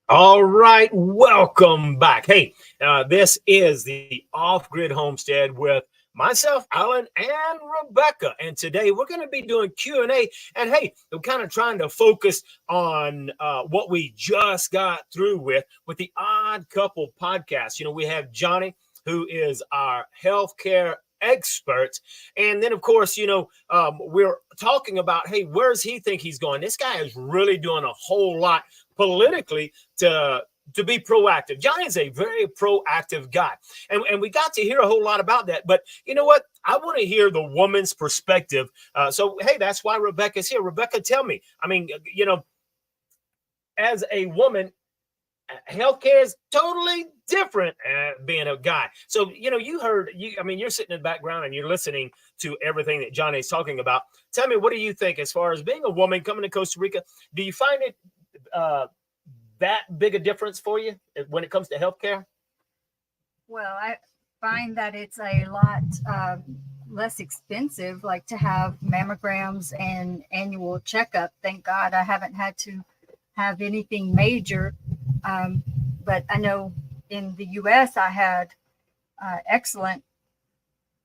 All right, welcome back. Hey, this is the Off Grid Homestead with myself, Alan, and Rebecca. And today we're going to be doing Q&A. And hey, we're kind of trying to focus on what we just got through with the Odd Couple podcast. We have Johnny, who is our healthcare expert. And then, of course, we're talking about, hey, where's he think he's going? This guy is really doing a whole lot politically to be proactive. Johnny is a very proactive guy. And we got to hear a whole lot about that. But you know what? I want to hear the woman's perspective. So, hey, that's why Rebecca's here. Rebecca, tell me, as a woman, healthcare is totally different being a guy. So, you're sitting in the background and you're listening to everything that Johnny's talking about. Tell me, what do you think as far as being a woman coming to Costa Rica? Do you find it that big a difference for you when it comes to healthcare? Well, I find that it's a lot less expensive, like to have mammograms and annual checkup. Thank God I haven't had to have anything major. But I know in the U.S. I had excellent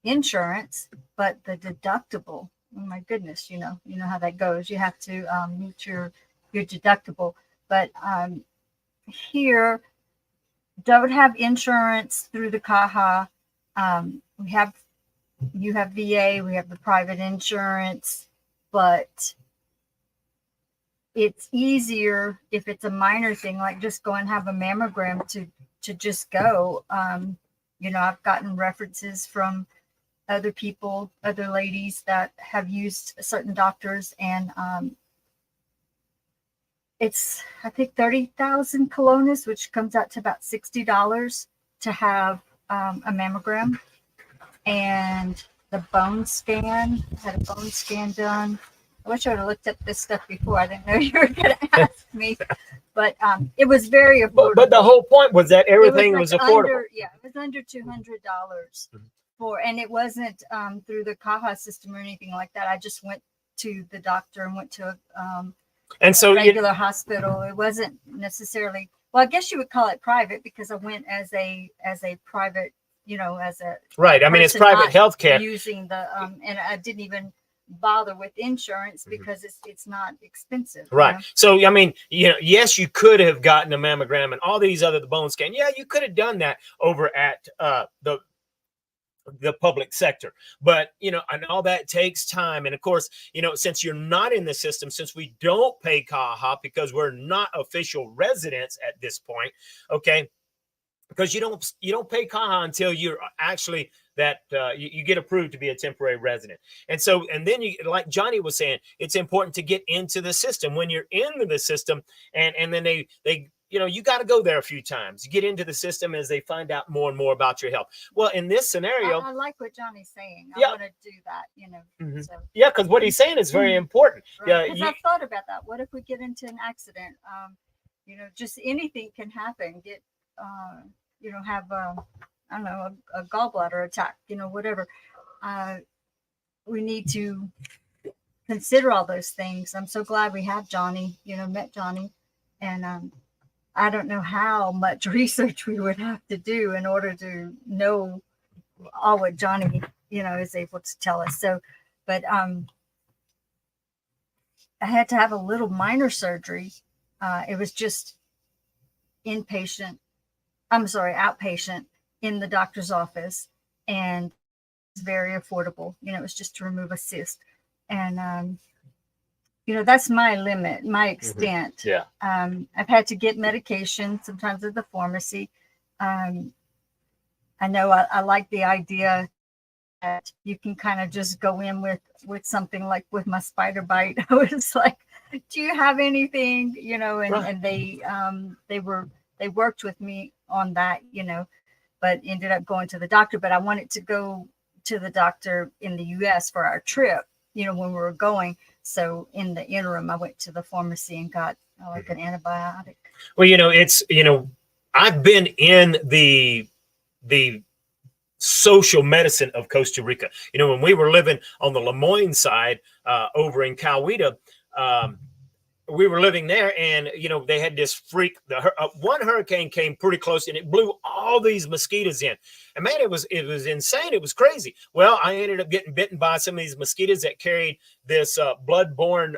insurance, but the deductible, oh my goodness, you know how that goes. You have to meet your deductible. But here, don't have insurance through the Caja. You have VA, we have the private insurance, but it's easier if it's a minor thing, like just go and have a mammogram to just go. I've gotten references from other people, other ladies that have used certain doctors, and it's, I think, 30,000 colones, which comes out to about $60 to have a mammogram. And the bone scan, had a bone scan done. I wish I would have looked up this stuff before. I didn't know you were going to ask me, but it was very affordable. But the whole point was that everything was affordable. It was under $200 and it wasn't through the Caja system or anything like that. I just went to the doctor and went to a regular hospital. It wasn't necessarily, well, I guess you would call it private, because I went as a private, as a right. I mean, it's private healthcare using the and I didn't even bother with insurance because it's not expensive. Right. So, I mean, yes, you could have gotten a mammogram and all these other, the bone scan. Yeah, you could have done that over at the public sector, but and all that takes time. And of course, since you're not in the system, since we don't pay Caja because we're not official residents at this point, okay, because you don't pay Caja until you're actually that you get approved to be a temporary resident. And then you, like Johnny was saying, it's important to get into the system. When you're into the system, and then they you got to go there a few times. You get into the system as they find out more and more about your health. Well, in this scenario, I like what Johnny's saying. I want to do that, So. Yeah, because what he's saying is very important. Right. Because I've thought about that. What if we get into an accident? Just anything can happen. Get, have I don't know, a gallbladder attack, whatever. We need to consider all those things. I'm so glad we have Johnny, met Johnny, and I don't know how much research we would have to do in order to know all what Johnny, is able to tell us. So, but I had to have a little minor surgery. It was just outpatient in the doctor's office, and it's very affordable. It was just to remove a cyst. And that's my limit, my extent. Yeah. I've had to get medication sometimes at the pharmacy. I know I like the idea that you can kind of just go in with something, like with my spider bite. I was like, do you have anything, and they worked with me on that, but ended up going to the doctor. But I wanted to go to the doctor in the US for our trip, when we were going. So in the interim, I went to the pharmacy and got like an antibiotic. Well, it's, I've been in the social medicine of Costa Rica. When we were living on the Lemoyne side over in Coweta, we were living there, and they had this freak. One hurricane came pretty close, and it blew all these mosquitoes in. And man, it was insane. It was crazy. Well, I ended up getting bitten by some of these mosquitoes that carried this bloodborne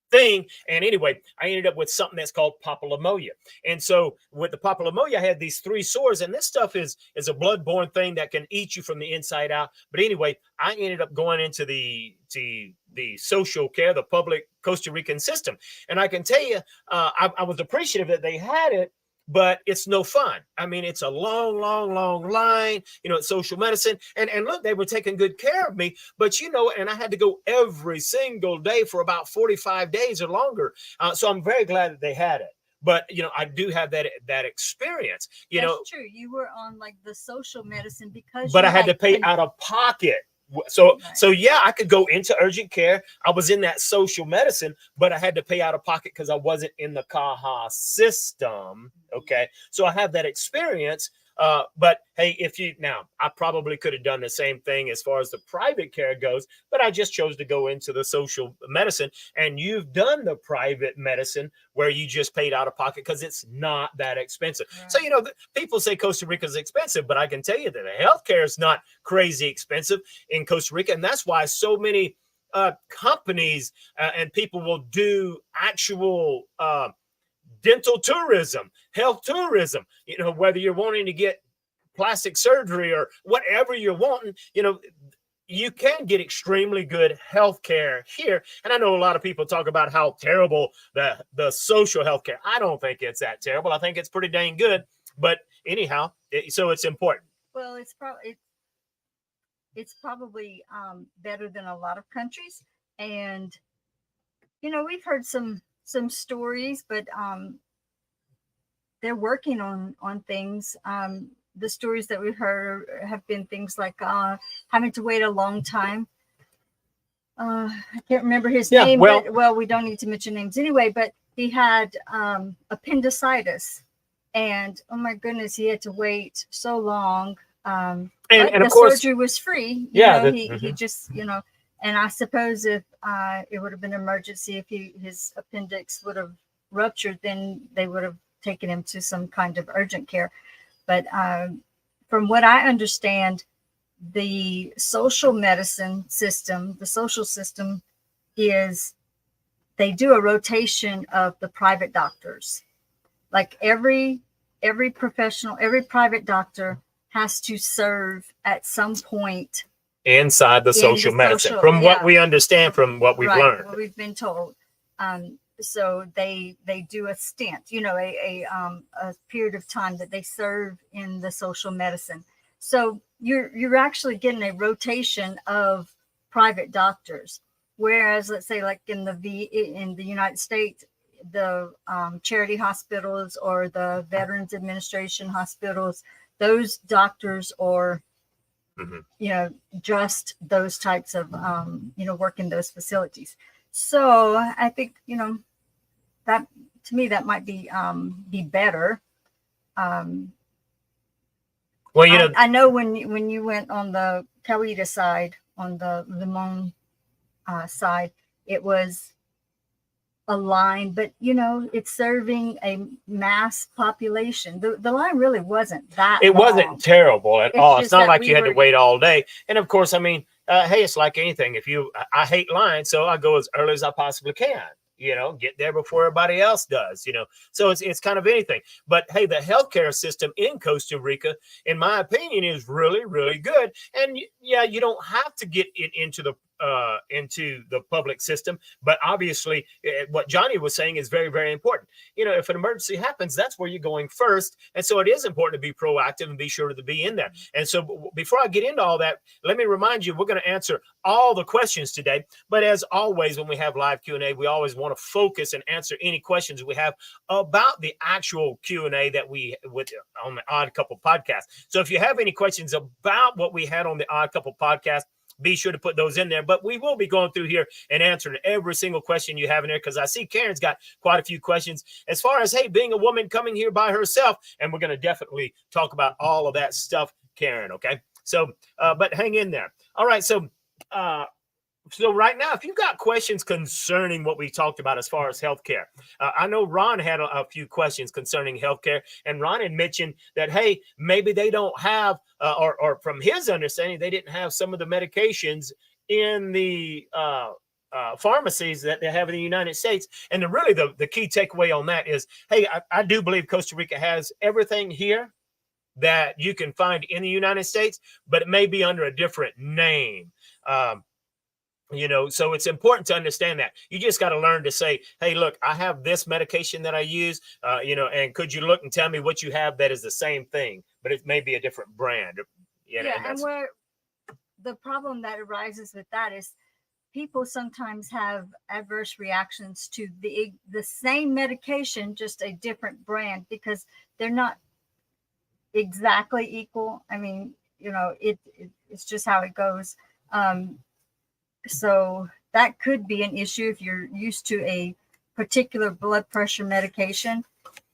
thing. And anyway, I ended up with something that's called papillomaria. And so with the papillomaria, I had these 3 sores, and this stuff is a bloodborne thing that can eat you from the inside out. But anyway, I ended up going into the social care, the public Costa Rican system. And I can tell you, I was appreciative that they had it, but it's no fun. I mean, it's a long line, at social medicine. And look, they were taking good care of me, but and I had to go every single day for about 45 days or longer. So I'm very glad that they had it. But, I do have that experience, That's true. You were on like the social medicine because but I had to pay out of pocket. So yeah, I could go into urgent care. I was in that social medicine, but I had to pay out of pocket because I wasn't in the Caja system. Okay. So I have that experience. But hey, I probably could have done the same thing as far as the private care goes, but I just chose to go into the social medicine. And you've done the private medicine where you just paid out of pocket because it's not that expensive. Right. So, people say Costa Rica is expensive, but I can tell you that the healthcare is not crazy expensive in Costa Rica. And that's why so many companies and people will do actual dental tourism, health tourism, whether you're wanting to get plastic surgery or whatever you're wanting, you can get extremely good health care here. And I know a lot of people talk about how terrible the social health care. I don't think it's that terrible. I think it's pretty dang good. But anyhow, so it's important. Well, it's probably better than a lot of countries. And, we've heard some stories, but they're working on things. The stories that we've heard have been things like having to wait a long time. I can't remember his name, but we don't need to mention names anyway, but he had appendicitis, and oh my goodness, he had to wait so long. And of course, surgery was free. He just, and I suppose if it would have been an emergency, if his appendix would have ruptured, then they would have taken him to some kind of urgent care. But from what I understand, the social medicine system, the social system is they do a rotation of the private doctors. Like every professional, every private doctor has to serve at some point inside the social medicine, from what we understand, from what we've learned, what we've been told. So they do a stint, a period of time that they serve in the social medicine. So you're actually getting a rotation of private doctors, whereas let's say like in the United States, the charity hospitals or the Veterans Administration hospitals, those doctors are just those types of work in those facilities. So I think that to me that might be better. I know when you went on the Cauida side, on the Limon side, it was a line, but it's serving a mass population. The line really wasn't that long. Wasn't terrible at all. It's not like you had to wait all day. And of course, I mean, hey, it's like anything. I hate lines, so I go as early as I possibly can. Get there before everybody else does, so it's kind of anything. But hey, the healthcare system in Costa Rica, in my opinion, is really, really good. And yeah, you don't have to get into the public system, but obviously what Johnny was saying is very, very important. If an emergency happens, that's where you're going first. And so it is important to be proactive and be sure to be in there. And so before I get into all that, let me remind you, we're going to answer all the questions today. But as always, when we have live Q&A, we always want to focus and answer any questions we have about the actual Q&A that we on the Odd Couple podcast. So if you have any questions about what we had on the Odd Couple podcast, be sure to put those in there. But we will be going through here and answering every single question you have in there, because I see Karen's got quite a few questions as far as, hey, being a woman coming here by herself. And we're going to definitely talk about all of that stuff, Karen. Okay. So, but hang in there. All right. So, So right now, if you've got questions concerning what we talked about as far as healthcare, I know Ron had a few questions concerning healthcare, and Ron had mentioned that, hey, maybe they don't have, or from his understanding, they didn't have some of the medications in the pharmacies that they have in the United States. And really the key takeaway on that is, hey, I do believe Costa Rica has everything here that you can find in the United States, but it may be under a different name. So it's important to understand that. You just got to learn to say, hey, look, I have this medication that I use, and could you look and tell me what you have that is the same thing, but it may be a different brand. And where the problem that arises with that is people sometimes have adverse reactions to the same medication, just a different brand, because they're not exactly equal. I mean, it's just how it goes. So that could be an issue if you're used to a particular blood pressure medication,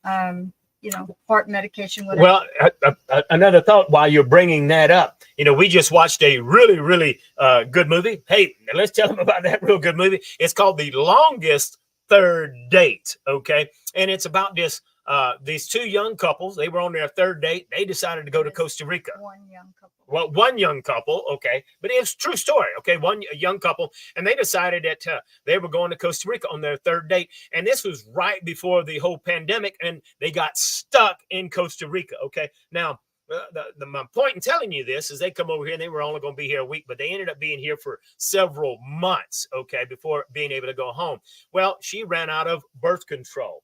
heart medication, whatever. Well, another thought while you're bringing that up, we just watched a really, really good movie. Hey, let's tell them about that real good movie. It's called The Longest Third Date. Okay. And it's about these two young couples. They were on their third date. They decided to go to Costa Rica. One young couple. Well, one young couple, okay, but it's a true story, okay, one young couple, and they decided that they were going to Costa Rica on their third date, and this was right before the whole pandemic, and they got stuck in Costa Rica, okay? Now, my point in telling you this is they come over here, and they were only going to be here a week, but they ended up being here for several months, okay, before being able to go home. Well, she ran out of birth control.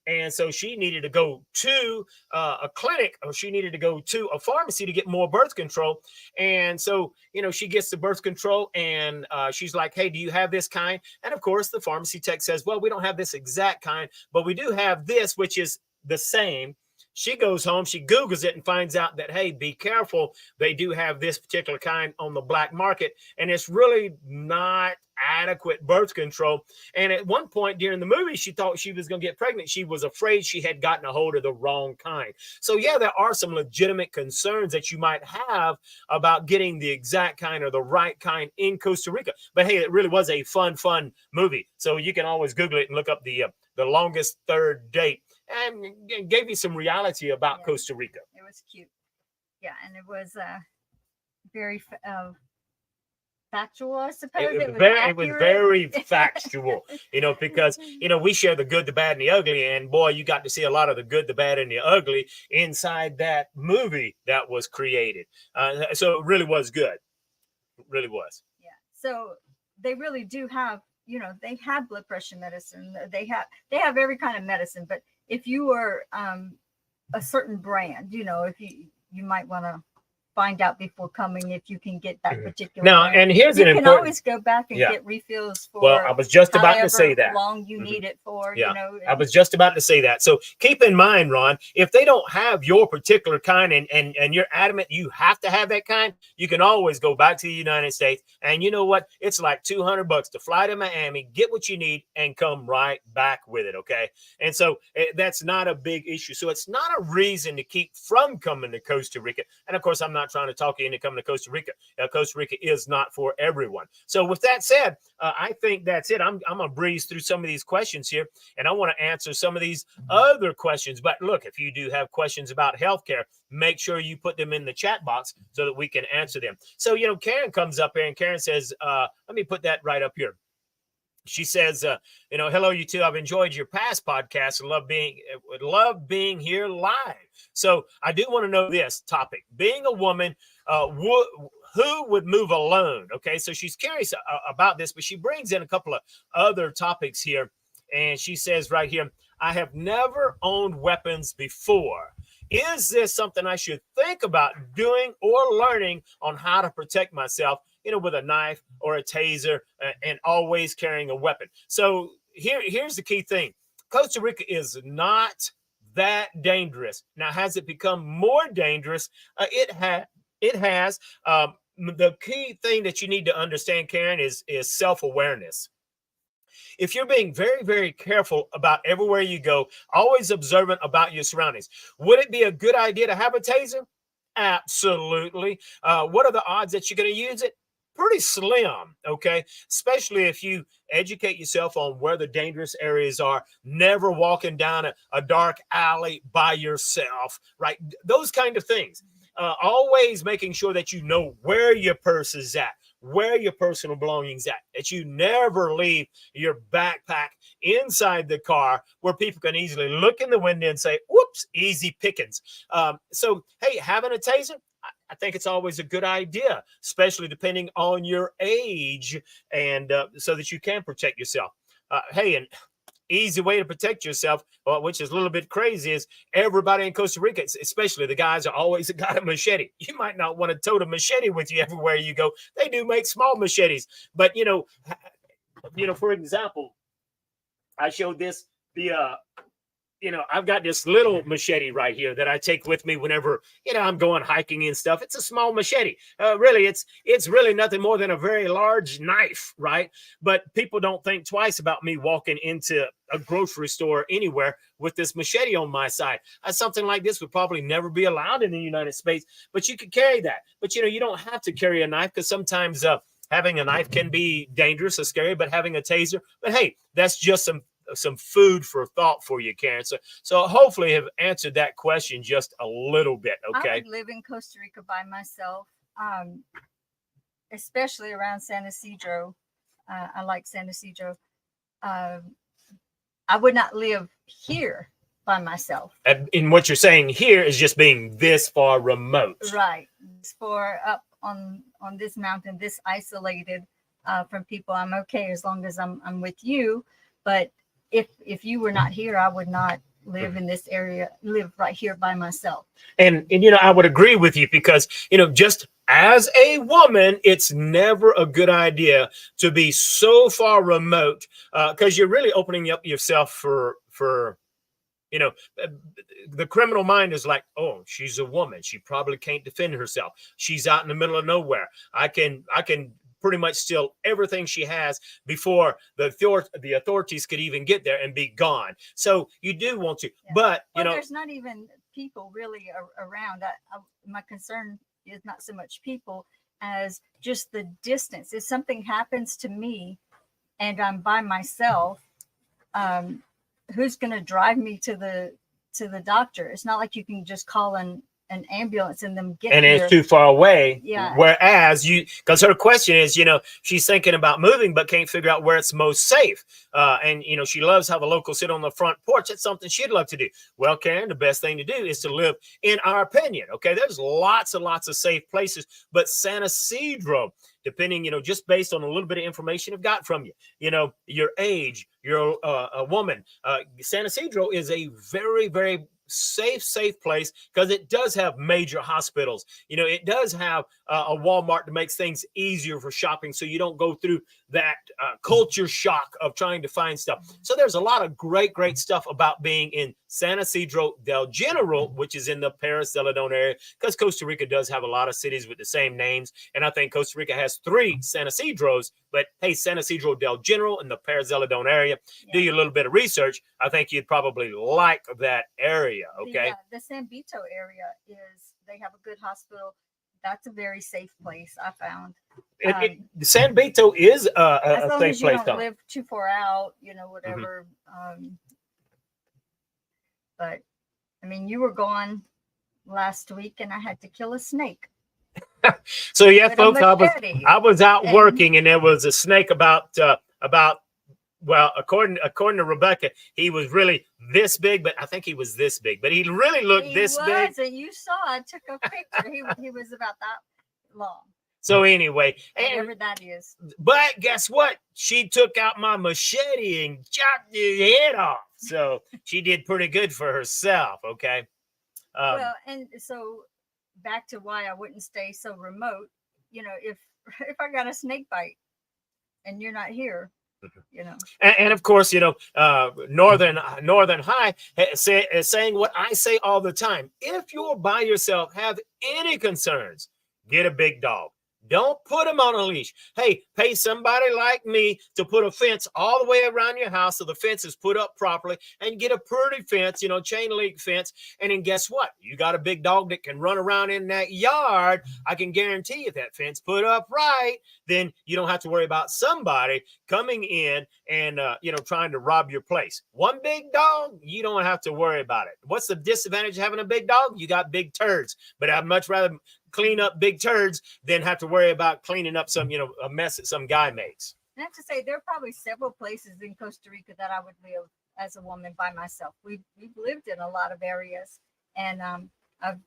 And so she needed to go to a clinic, or she needed to go to a pharmacy to get more birth control. And so, she gets the birth control, and she's like, hey, do you have this kind? And of course, the pharmacy tech says, well, we don't have this exact kind, but we do have this, which is the same. She goes home, she Googles it and finds out that, hey, be careful. They do have this particular kind on the black market, and it's really not adequate birth control. And at one point during the movie, she thought she was going to get pregnant. She was afraid she had gotten a hold of the wrong kind. So yeah, there are some legitimate concerns that you might have about getting the exact kind or the right kind in Costa Rica. But hey, it really was a fun movie. So you can always Google it and look up the Longest Third Date, and gave you some reality about Costa Rica. It was cute. Yeah, and it was very factual, I suppose. It was very factual, because, we share the good, the bad, and the ugly. And boy, you got to see a lot of the good, the bad, and the ugly inside that movie that was created. So it really was good. It really was. Yeah. So they really do have, they have blood pressure medicine. They have every kind of medicine. But if you are a certain brand, if you might want to find out before coming if you can get that particular now brand. And here's you an can important always go back and get refills for well I was just about to say that long you need it for. I was just about to say that. So keep in mind, Ron, if they don't have your particular kind and you're adamant you have to have that kind, you can always go back to the United States, and you know what, it's like $200 to fly to Miami, get what you need, and come right back with it. Okay. And so that's not a big issue. So it's not a reason to keep from coming to Costa Rica. And of course, I'm not trying to talk you into coming to Costa Rica. Costa Rica is not for everyone. So with that said, I think that's it. I'm going to breeze through some of these questions here, and I want to answer some of these other questions. But look, if you do have questions about healthcare, make sure you put them in the chat box so that we can answer them. So, Karen comes up here, and Karen says, let me put that right up here. She says, hello, you two. I've enjoyed your past podcasts and love being here live. So I do want to know this topic. Being a woman, who would move alone? Okay, so she's curious about this, but she brings in a couple of other topics here. And she says right here, I have never owned weapons before. Is this something I should think about doing or learning on how to protect myself, with a knife or a taser, and always carrying a weapon? So here's the key thing. Costa Rica is not that dangerous. Now, has it become more dangerous? It has. The key thing that you need to understand, Karen, is self-awareness. If you're being very, very careful about everywhere you go, always observant about your surroundings, would it be a good idea to have a taser? Absolutely. What are the odds that you're going to use it? pretty slim, okay? Especially if you educate yourself on where the dangerous areas are, never walking down a dark alley by yourself, right? Those kind of things. Always making sure that you know where your purse is at, where your personal belongings at, that you never leave your backpack inside the car where people can easily look in the window and say, whoops, easy pickings. So, hey, having a taser, I think it's always a good idea, especially depending on your age, and so that you can protect yourself. Hey, and easy way to protect yourself, which is a little bit crazy, is everybody in Costa Rica, especially the guys, are always got a machete. You might not want to tote a machete with you everywhere you go. They do make small machetes, but for example, I showed this I've got this little machete right here that I take with me whenever, I'm going hiking and stuff. It's a small machete. Really, it's really nothing more than a very large knife, right? But people don't think twice about me walking into a grocery store anywhere with this machete on my side. Something like this would probably never be allowed in the United States, but you could carry that. But, you don't have to carry a knife, because sometimes having a knife can be dangerous or scary, but having a taser, but hey, that's just some food for thought for you, Karen. So hopefully have answered that question just a little bit. Okay. I would live in Costa Rica by myself, especially around San Isidro. I like San Isidro. I would not live here by myself. And what you're saying here is just being this far remote. Right. This far up on this mountain, this isolated from people. I'm okay as long as I'm with you. But if you were not here, I would not live in this area, live right here by myself. And I would agree with you, because, just as a woman, it's never a good idea to be so far remote, because you're really opening up yourself for the criminal mind is like, oh, she's a woman. She probably can't defend herself. She's out in the middle of nowhere. I can pretty much steal everything she has before the authorities could even get there and be gone. So you do want to, but there's not even people really around. My concern is not so much people as just the distance. If something happens to me and I'm by myself, who's going to drive me to the doctor? It's not like you can just call an ambulance and them get and here. It's too far away. Yeah. Whereas because her question is, she's thinking about moving, but can't figure out where it's most safe. And she loves how the locals sit on the front porch. It's something she'd love to do. Well, Karen, the best thing to do is to live, in our opinion. Okay. There's lots and lots of safe places, but San Isidro, depending, just based on a little bit of information I've got from you, your age, you're a woman. San Isidro is a very, very safe place, because it does have major hospitals. It does have a Walmart that makes things easier for shopping, so you don't go through that culture shock of trying to find stuff. So there's a lot of great stuff about being in San Isidro del General, which is in the Paris Celedon area, because Costa Rica does have a lot of cities with the same names, and I think Costa Rica has 3 San Isidros. But hey, San Isidro del General in the Paris Celedon area, do you a little bit of research. I think you'd probably like that area. Okay. The San Vito area they have a good hospital. That's a very safe place, I found. San Vito is a as long safe as you place. don't live too far out, whatever. But I mean, you were gone last week, and I had to kill a snake. So yeah, folks, I was out working, and there was a snake about well, according to Rebecca, he was really this big, but I think he was this big, but he really looked this big. And you saw, I took a picture. He was about that long. So anyway, whatever that is. But guess what? She took out my machete and chopped his head off. So she did pretty good for herself. Okay. Well, and so back to why I wouldn't stay so remote. If I got a snake bite and you're not here, and of course, Northern High is saying what I say all the time. If you're by yourself, have any concerns, get a big dog. Don't put them on a leash. Hey, pay somebody like me to put a fence all the way around your house so the fence is put up properly, and get a pretty fence, chain link fence. And then guess what? You got a big dog that can run around in that yard. I can guarantee if that fence put up right, then you don't have to worry about somebody coming in and, trying to rob your place. One big dog, you don't have to worry about it. What's the disadvantage of having a big dog? You got big turds, but I'd much rather clean up big turds than have to worry about cleaning up some, a mess that some guy makes. I have to say, there are probably several places in Costa Rica that I would live as a woman by myself. We've lived in a lot of areas, and I've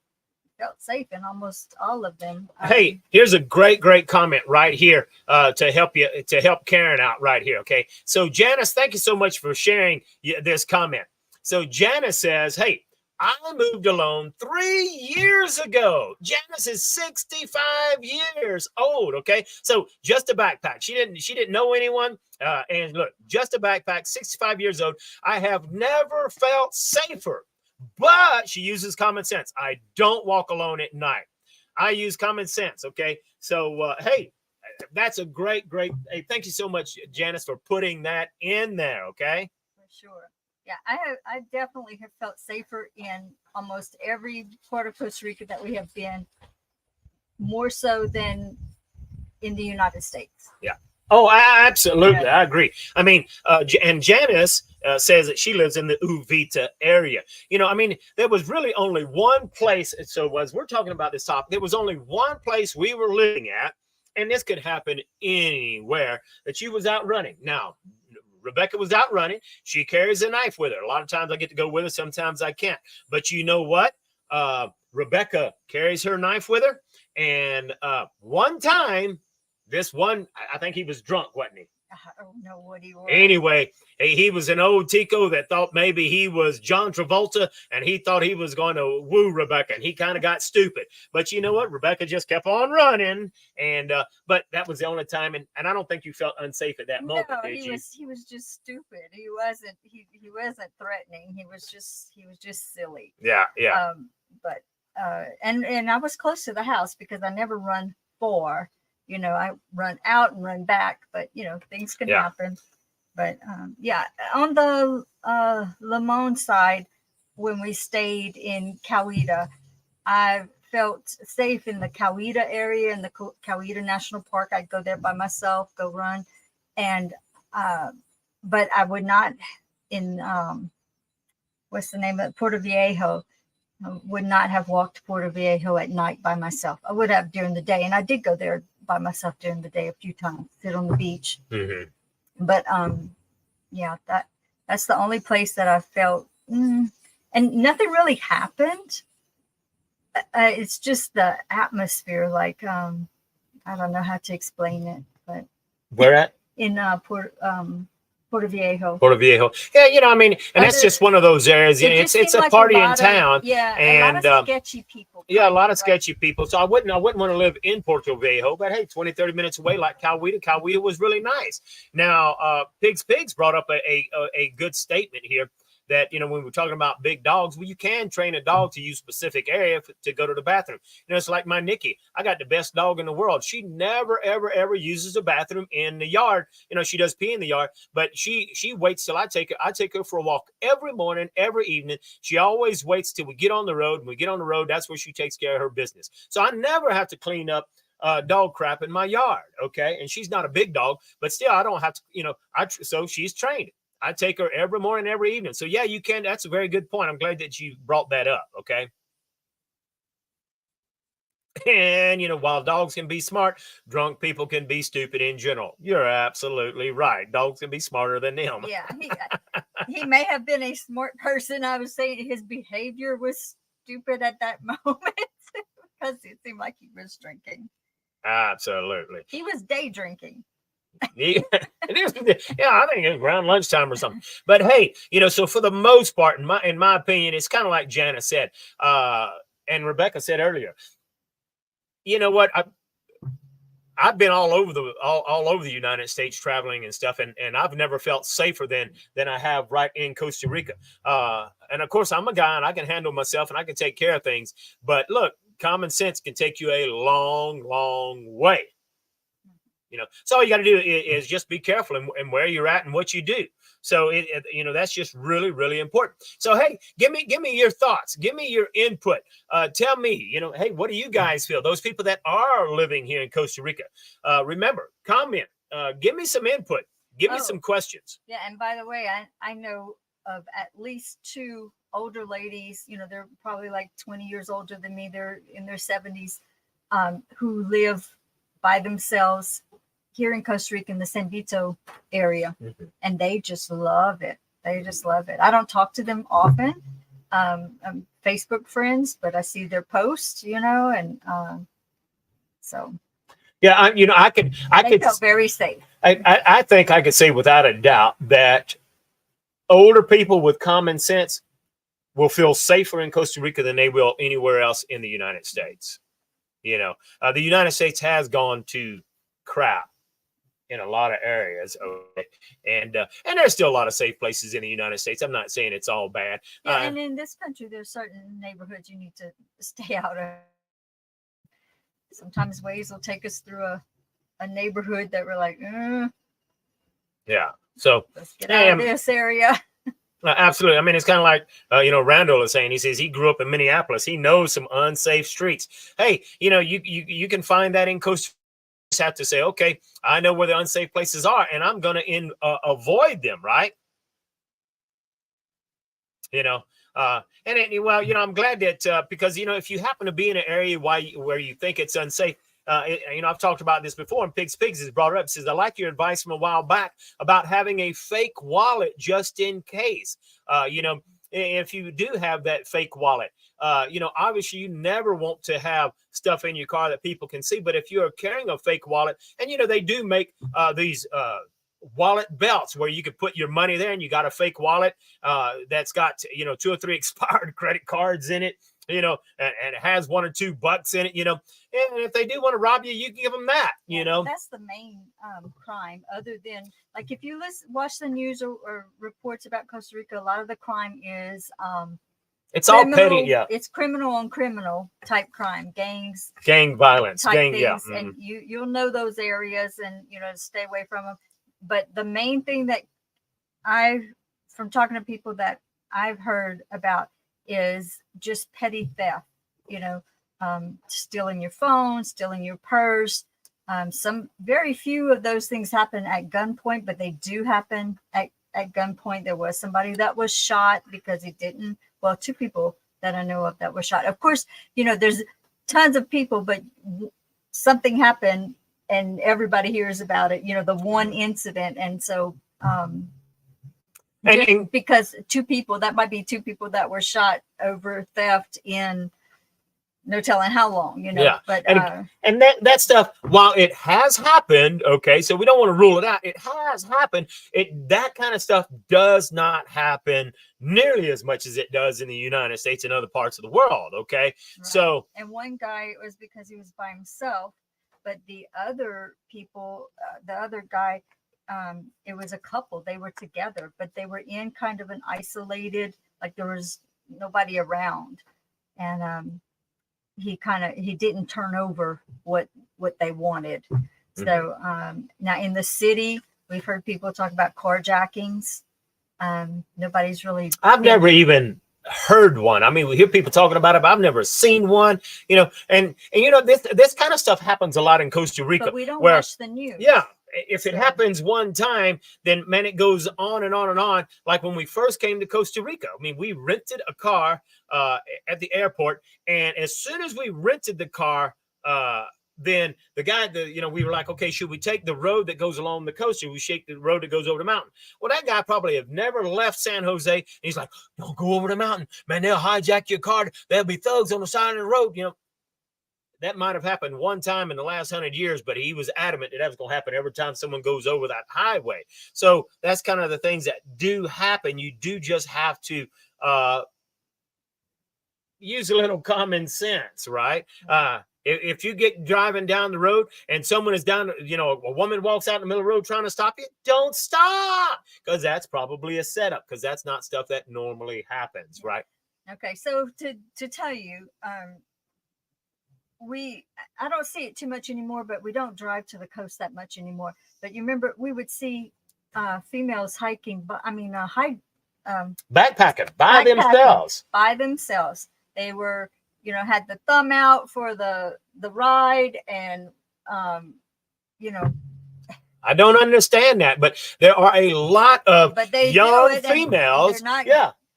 felt safe in almost all of them. Hey, here's a great comment right here to help Karen out right here. Okay, so Janice, thank you so much for sharing this comment. So Janice says, hey, I moved alone 3 years ago. Janice is 65 years old. Okay, so just a backpack. She didn't know anyone. And look, just a backpack, 65 years old. I have never felt safer. But she uses common sense. I don't walk alone at night. I use common sense. Okay, so hey, that's a great. Hey, thank you so much, Janice, for putting that in there. Okay, for sure. Yeah, I definitely have felt safer in almost every part of Costa Rica that we have been, more so than in the United States. Yeah. Oh, absolutely. Yeah. I agree. I mean, and Janice says that she lives in the Uvita area. There was really only one place. So as we're talking about this topic, there was only one place we were living at, and this could happen anywhere, that she was out running. Now, Rebecca was out running. She carries a knife with her. A lot of times I get to go with her. Sometimes I can't. But you know what? Rebecca carries her knife with her. And one time, I think he was drunk, wasn't he? I don't know what he was. Anyway, he was an old Tico that thought maybe he was John Travolta, and he thought he was going to woo Rebecca, and he kind of got stupid. But you know what? Rebecca just kept on running, and but that was the only time, and I don't think you felt unsafe at that moment, did you? He was just stupid. He wasn't threatening. He was just silly. Yeah. And I was close to the house because I never run for. I run out and run back, but things can happen. But on the Limon side, when we stayed in Cauida, I felt safe in the Cauida area, in the Cauida National Park. I'd go there by myself, go run, and but I would not in what's the name of it? Puerto Viejo. I would not have walked Puerto Viejo at night by myself. I would have during the day, and I did go there by myself during the day a few times, sit on the beach. Mm-hmm. But that's the only place that I felt, and nothing really happened. It's just the atmosphere. Like I don't know how to explain it, but where at? In Puerto Viejo. Puerto Viejo. Yeah, and that's just one of those areas. It's a like party in town. And a lot of sketchy people. Yeah, a lot of sketchy people. So I wouldn't want to live in Puerto Viejo, but hey, 20, 30 minutes away, like Cauida. Cauida was really nice. Now, Pigs brought up a good statement here. That, when we're talking about big dogs, well, you can train a dog to use specific area to go to the bathroom. It's like my Nikki. I got the best dog in the world. She never, ever, ever uses a bathroom in the yard. She does pee in the yard, but she waits till I take her. I take her for a walk every morning, every evening. She always waits till we get on the road. When we get on the road, that's where she takes care of her business. So I never have to clean up dog crap in my yard. Okay. And she's not a big dog, but still I don't have to, so she's trained. I take her every morning, every evening. So, yeah, you can. That's a very good point. I'm glad that you brought that up, okay? And, while dogs can be smart, drunk people can be stupid in general. You're absolutely right. Dogs can be smarter than them. Yeah, he may have been a smart person. I was saying his behavior was stupid at that moment because it seemed like he was drinking. Absolutely. He was day drinking. Yeah, I think it's around lunchtime or something. But hey, so for the most part, in my opinion, it's kind of like Janice said, and Rebecca said earlier. You know what? I've been all over the United States traveling and stuff, and I've never felt safer than I have right in Costa Rica. And of course, I'm a guy and I can handle myself and I can take care of things. But look, common sense can take you a long, long way. So all you got to do is just be careful and where you're at and what you do. So that's just really, really important. So hey, give me your thoughts, give me your input. Tell me, hey, what do you guys feel? Those people that are living here in Costa Rica, remember, comment, give me some input, give me some questions. Yeah, and by the way, I know of at least 2 older ladies. They're probably like 20 years older than me. They're in their 70s, who live by themselves here in Costa Rica in the San Vito area, and they just love it. They just love it. I don't talk to them often. I'm Facebook friends, but I see their posts, and so. Yeah, I could feel very safe. I think I could say without a doubt that older people with common sense will feel safer in Costa Rica than they will anywhere else in the United States. The United States has gone to crap in a lot of areas, and there's still a lot of safe places in the United States. I'm not saying it's all bad. Yeah, and in this country, there's certain neighborhoods you need to stay out of. Sometimes Waze will take us through a neighborhood that we're like, yeah. So let's get out of this area. Absolutely. I mean, it's kind of like, Randall is saying, he says he grew up in Minneapolis. He knows some unsafe streets. Hey, you can find that in Costa Rica. You just have to say, okay, I know where the unsafe places are, and I'm going to avoid them, right? I'm glad that because, if you happen to be in an area where you think it's unsafe, I've talked about this before, and Pigs has brought it up. Says, I like your advice from a while back about having a fake wallet just in case. If you do have that fake wallet, obviously you never want to have stuff in your car that people can see. But if you're carrying a fake wallet, and they do make these wallet belts where you could put your money there, and you got a fake wallet that's got 2 or 3 expired credit cards in it, and it has $1 or $2 in it, and if they do want to rob you, you can give them that. That's the main crime, other than, like, if you watch the news or reports about Costa Rica, a lot of the crime is it's all petty. Yeah, it's criminal on criminal type crime, gang violence, things, yeah. And you'll know those areas, and stay away from them. But the main thing that from talking to people that I've heard about is just petty theft, stealing your phone, stealing your purse. Some very few of those things happen at gunpoint, but they do happen at gunpoint. There was somebody that was shot because he didn't, 2 people that I know of that were shot. Of course, there's tons of people, but something happened and everybody hears about it, the one incident. And so, because 2 people, that might be 2 people that were shot over theft in no telling how long, Yeah. But and that stuff, while it has happened, okay, so we don't want to rule it out. It has happened. That kind of stuff does not happen nearly as much as it does in the United States and other parts of the world. Okay, right. So and one guy, it was because he was by himself, but the other people, the other guy, it was a couple. They were together, but they were in kind of an isolated, like there was nobody around, and he didn't turn over what they wanted. Mm-hmm. So now in the city, we've heard people talk about carjackings. Nobody's really. I've never even heard one. I mean, we hear people talking about it, but I've never seen one. And this kind of stuff happens a lot in Costa Rica. But we don't watch the news. Yeah. If it happens one time, then man, it goes on and on and on. Like when we first came to Costa Rica, I mean, we rented a car at the airport, and as soon as we rented the car, then the guy, we were like, okay, should we take the road that goes along the coast, or we shake the road that goes over the mountain? Well, that guy probably have never left San Jose. And he's like, don't go over the mountain, man. They'll hijack your car. There'll be thugs on the side of the road. That might have happened one time in the last 100 years, but he was adamant that was going to happen every time someone goes over that highway. So that's kind of the things that do happen. You do just have to use a little common sense, right? If you get driving down the road and someone is down, a woman walks out in the middle of the road trying to stop you, don't stop, because that's probably a setup, because that's not stuff that normally happens, right? Okay, so to tell you, I don't see it too much anymore, but we don't drive to the coast that much anymore. But you remember we would see females hiking, but Backpacking by backpacking themselves. by themselves. They were, had the thumb out for the ride, and I don't understand that, but there are a lot of young females.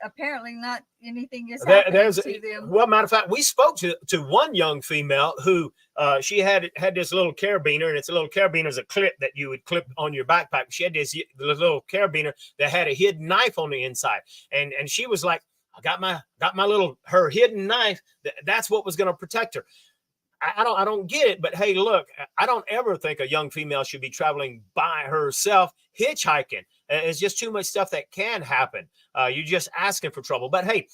Apparently not anything is happening to them. Well, matter of fact, we spoke to one young female who she had this little carabiner, and it's a little carabiner is a clip that you would clip on your backpack. She had this little carabiner that had a hidden knife on the inside, and she was like, I got my her hidden knife. That's what was going to protect her. I don't get it, but hey, look, I don't ever think a young female should be traveling by herself hitchhiking. It's just too much stuff that can happen. You're just asking for trouble. But hey,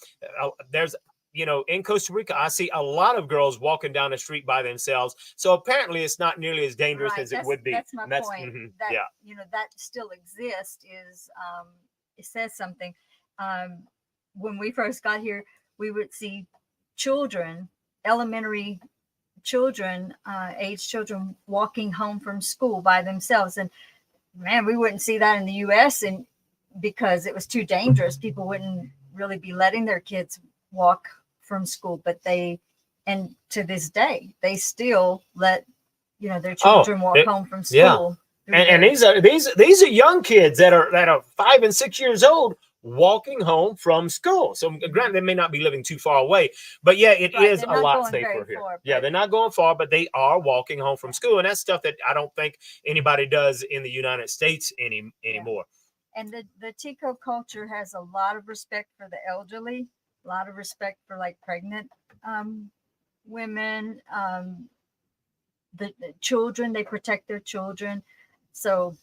there's, in Costa Rica, I see a lot of girls walking down the street by themselves. So apparently it's not nearly as dangerous as it would be. That's my point. That still exists it says something. When we first got here, we would see children, elementary children, age children, walking home from school by themselves. And man, we wouldn't see that in the US, and because it was too dangerous, people wouldn't really be letting their kids walk from school. But and to this day, they still let their children walk home from school. Yeah. And these are young kids that are 5 and 6 years old walking home from school. So granted, they may not be living too far away, but yeah, it is a lot safer here. Yeah, they're not going far, but they are walking home from school. And that's stuff that I don't think anybody does in the United States anymore. And the Tico culture has a lot of respect for the elderly, a lot of respect for like pregnant women, the children, they protect their children. So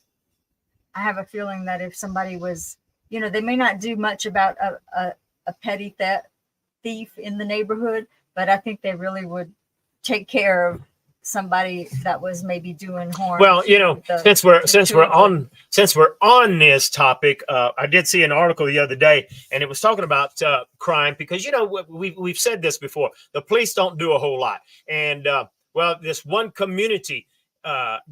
I have a feeling that if somebody was, they may not do much about a petty thief in the neighborhood, but I think they really would take care of somebody that was maybe doing harm. Well, since we're on this topic, I did see an article the other day, and it was talking about crime, because we've said this before. The police don't do a whole lot, and this one community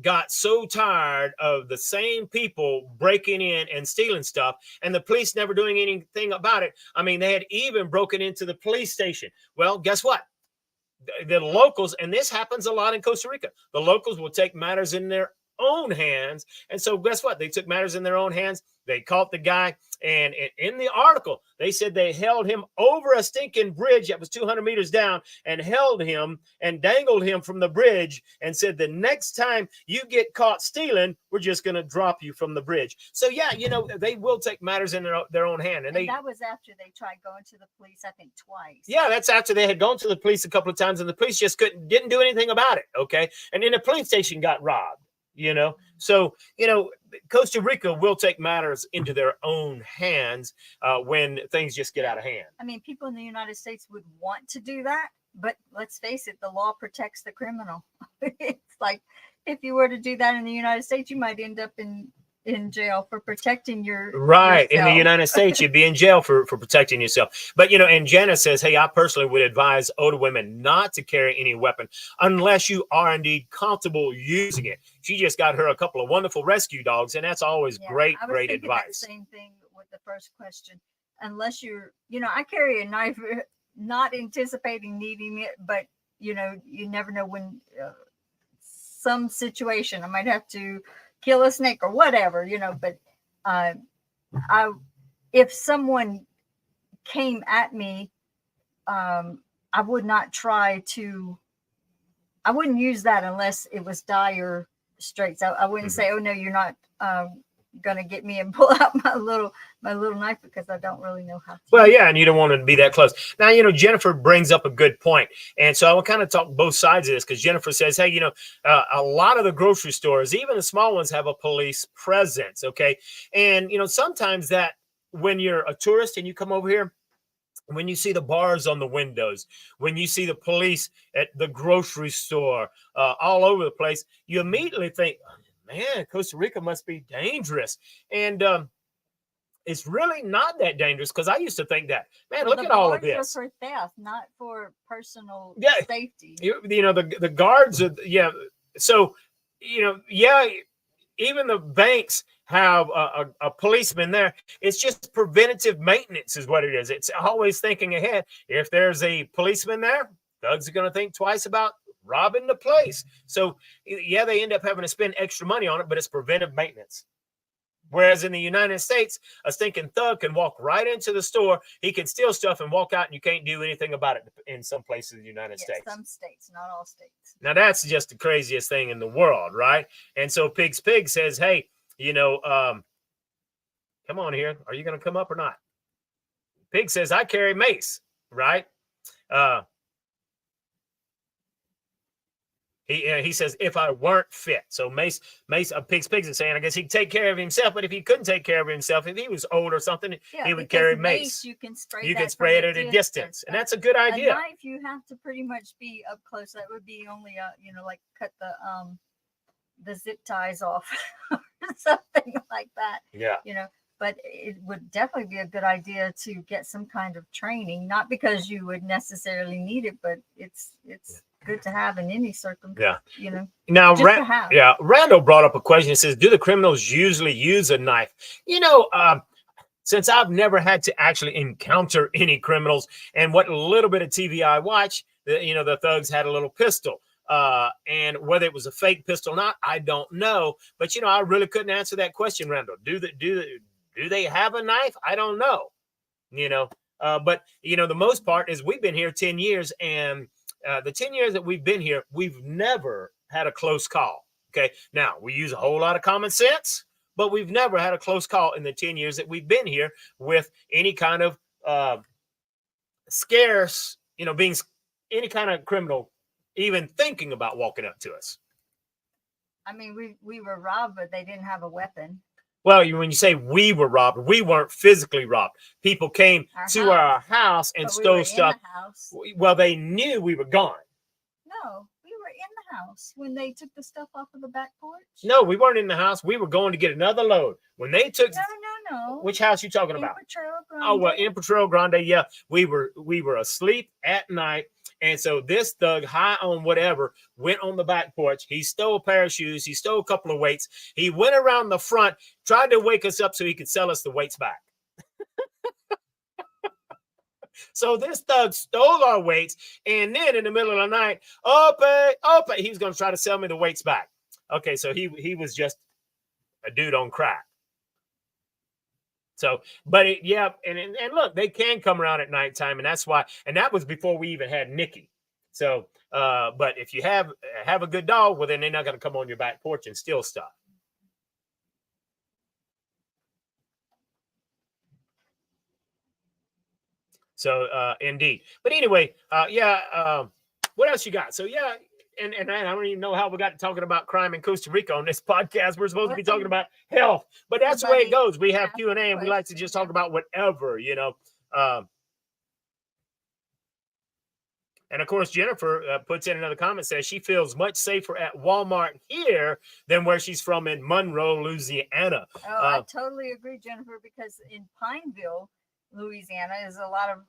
got so tired of the same people breaking in and stealing stuff, and the police never doing anything about it. I mean, they had even broken into the police station. Well, guess what? The locals, and this happens a lot in Costa Rica, the locals will take matters in their own hands. And so guess what? They took matters in their own hands. They caught the guy. And in the article, they said they held him over a stinking bridge that was 200 meters down, and held him and dangled him from the bridge, and said, the next time you get caught stealing, we're just going to drop you from the bridge. So yeah, they will take matters in their own hand. And that was after they tried going to the police, I think twice. Yeah, that's after they had gone to the police a couple of times, and the police just didn't do anything about it. Okay. And then the police station got robbed. So, Costa Rica will take matters into their own hands when things just get out of hand. I mean, people in the United States would want to do that, but let's face it, the law protects the criminal. It's like, if you were to do that in the United States, you might end up in jail for protecting yourself. In the United States, you'd be in jail for protecting yourself. But and Janice says, hey, I personally would advise older women not to carry any weapon unless you are indeed comfortable using it. She just got her a couple of wonderful rescue dogs, and that's always great advice. Same thing with the first question. Unless you're, I carry a knife, not anticipating needing it, but you never know when some situation I might have to kill a snake or whatever, but if someone came at me, I would not I wouldn't use that unless it was dire straits. I wouldn't say, oh no, you're not gonna get me, and pull out my little knife, because I don't really know how to. Well, yeah, and you don't want to be that close. Now, Jennifer brings up a good point, and so I will kind of talk both sides of this, because Jennifer says, hey, a lot of the grocery stores, even the small ones, have a police presence. Okay, and sometimes that when you're a tourist and you come over here, when you see the bars on the windows, when you see the police at the grocery store, all over the place, you immediately think, man, Costa Rica must be dangerous. And it's really not that dangerous, because I used to think that, man, Well, look the at all of guards are this. for theft, not for personal Yeah. safety. You know, the guards are, yeah. So, you know, yeah, even the banks have a policeman there. It's just preventative maintenance is what it is. It's always thinking ahead. If there's a policeman there, thugs are going to think twice about robbing the place. So, yeah, they end up having to spend extra money on it, but it's preventive maintenance. Whereas in the United States, a stinking thug can walk right into the store. He can steal stuff and walk out, and you can't do anything about it in some places in the United States. Some states, not all states. Now, that's just the craziest thing in the world, right? And so Pig's Pig says, hey, you know, come on here. Are you going to come up or not? Pig says, I carry mace, right? He says, if I weren't fit. So Mace, Pig's Pigs is saying, I guess he'd take care of himself, but if he couldn't take care of himself, if he was old or something, he would carry mace. You can spray it at a distance. And that's a good idea. A knife, you have to pretty much be up close. That would be only, you know, like cut the zip ties off or something like that. Yeah. You know, but it would definitely be a good idea to get some kind of training, not because you would necessarily need it, but it's good to have in any circumstance. Yeah. You know. Now, Randall brought up a question. He says, do the criminals usually use a knife? You know, since I've never had to actually encounter any criminals, and what little bit of TV I watch, you know, the thugs had a little pistol. And whether it was a fake pistol or not, I don't know. But, you know, I really couldn't answer that question, Randall. Do they have a knife? I don't know. You know, but, you know, the most part is we've been here 10 years, and the 10 years that we've been here, we've never had a close call. Okay. Now, we use a whole lot of common sense, but we've never had a close call in the 10 years that we've been here with any kind of scarce, you know, being any kind of criminal even thinking about walking up to us. I mean, we were robbed, but they didn't have a weapon. Well, when you say we were robbed, we weren't physically robbed. People came to our house and stole stuff. Well, they knew we were gone. No, we were in the house when they took the stuff off of the back porch. No, we weren't in the house. We were going to get another load. When they took No. Which house you talking about? Grande. Oh, well, in Potrero Grande, yeah. We were asleep at night. And so this thug, high on whatever, went on the back porch. He stole a pair of shoes. He stole a couple of weights. He went around the front, tried to wake us up so he could sell us the weights back. So this thug stole our weights. And then in the middle of the night, he was going to try to sell me the weights back. Okay, so he was just a dude on crack. So, but and look, they can come around at nighttime, and that's why. And that was before we even had Nikki. So, but if you have a good dog, well, then they're not going to come on your back porch and steal stuff. So, indeed. But anyway, what else you got? So, yeah. And I don't even know how we got to talking about crime in Costa Rica on this podcast. We're supposed to be talking about health, but that's the way it goes. We have Q&A, and we like to just talk about whatever, you know. And of course, Jennifer puts in another comment, says she feels much safer at Walmart here than where she's from in Monroe, Louisiana. Oh, I totally agree, Jennifer, because in Pineville, Louisiana, is a lot of,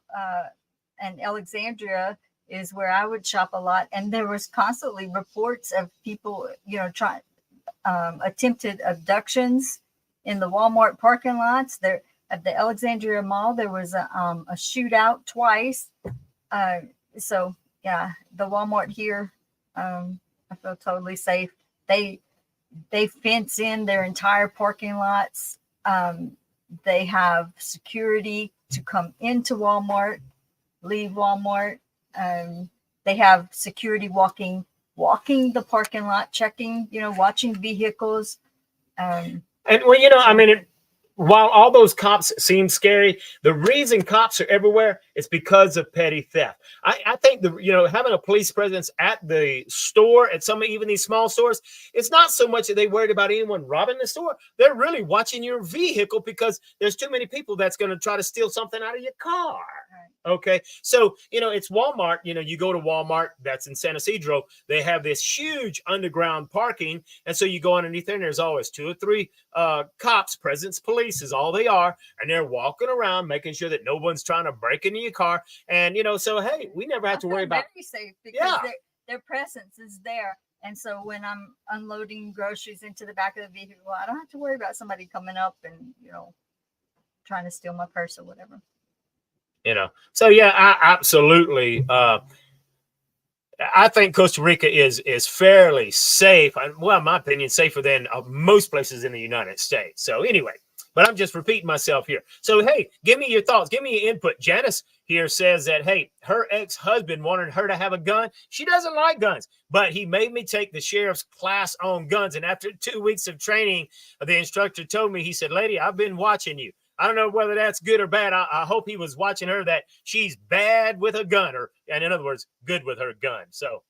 and Alexandria is where I would shop a lot. And there was constantly reports of people, you know, attempted abductions in the Walmart parking lots. There at the Alexandria Mall, there was a shootout twice. So yeah, the Walmart here, I feel totally safe. They fence in their entire parking lots. They have security to come into Walmart, leave Walmart. They have security walking the parking lot, checking, you know, watching vehicles. And well, you know, I mean, while all those cops seem scary, the reason cops are everywhere is because of petty theft. I think having a police presence at the store, at even these small stores, it's not so much that they worried about anyone robbing the store. They're really watching your vehicle because there's too many people that's going to try to steal something out of your car. Okay. So, you know, it's Walmart. You know, you go to Walmart, that's in San Isidro. They have this huge underground parking. And so you go underneath there and there's always 2 or 3 cops, presence police, police is all they are, and they're walking around making sure that no one's trying to break into your car. And so hey, we never have to worry about. Very safe because their presence is there. And so when I'm unloading groceries into the back of the vehicle, I don't have to worry about somebody coming up and trying to steal my purse or whatever. So yeah, I absolutely. I think Costa Rica is fairly safe. Well, in my opinion, safer than most places in the United States. So anyway, but I'm just repeating myself here. So, hey, give me your thoughts. Give me your input. Janice here says that, hey, her ex-husband wanted her to have a gun. She doesn't like guns, but he made me take the sheriff's class on guns. And after 2 weeks of training, the instructor told me, he said, lady, I've been watching you. I don't know whether that's good or bad. I hope he was watching her, that she's bad with a gun, and in other words, good with her gun. So,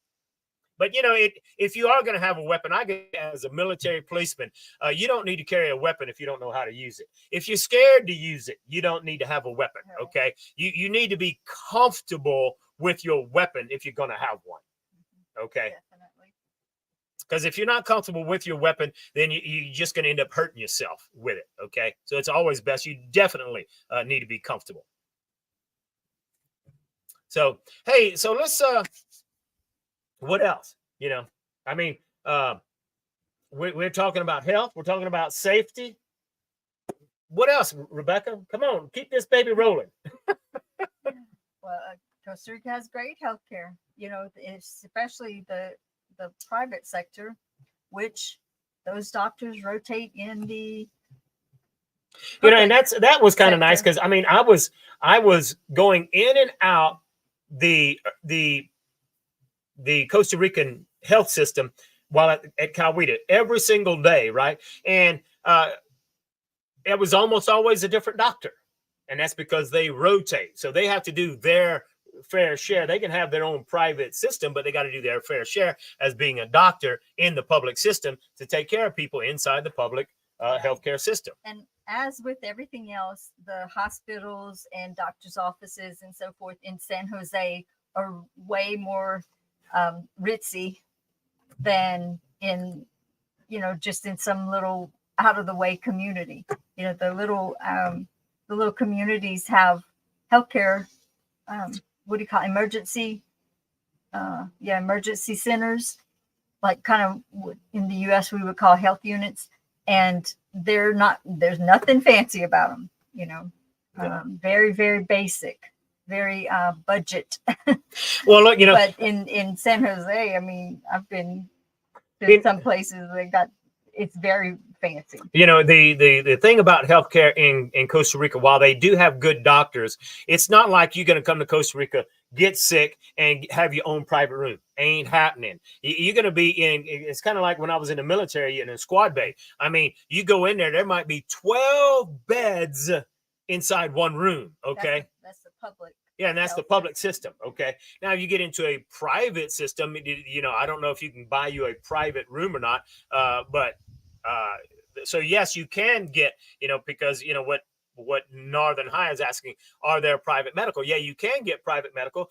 but if you are going to have a weapon, I guess as a military policeman, you don't need to carry a weapon if you don't know how to use it. If you're scared to use it, you don't need to have a weapon. Okay, you need to be comfortable with your weapon if you're going to have one. Okay. Because if you're not comfortable with your weapon, then you're just going to end up hurting yourself with it. Okay. So it's always best. You definitely need to be comfortable. So, hey, so let's, what else? I mean, we're talking about health. We're talking about safety. What else, Rebecca? Come on, keep this baby rolling. Well, Costa Rica has great healthcare, especially the private sector, which those doctors rotate in the and that was kind of nice, because I mean I was going in and out the Costa Rican health system while at Calwita every single day, right? And it was almost always a different doctor, and that's because they rotate, so they have to do their fair share. They can have their own private system, but they got to do their fair share as being a doctor in the public system to take care of people inside the public healthcare system. And as with everything else, the hospitals and doctors' offices and so forth in San Jose are way more ritzy than in, just in some little out of the way community. The little communities have healthcare. What do you call it? Emergency centers, like kind of in the US we would call health units, and there's nothing fancy about them, very, very basic, very budget. Well, look, but in San Jose, I mean, I've been to some places it's very fancy. The thing about healthcare in Costa Rica, while they do have good doctors, it's not like you're going to come to Costa Rica, get sick, and have your own private room. Ain't happening. You're going to be in, it's kind of like when I was in the military in a squad bay. I mean, you go in there might be 12 beds inside one room. Okay. That's the public. Yeah, and that's the public system. Okay. Now, if you get into a private system, I don't know if you can buy you a private room or not, but so yes, you can get, because what Northern High is asking, are there private medical? Yeah, you can get private medical,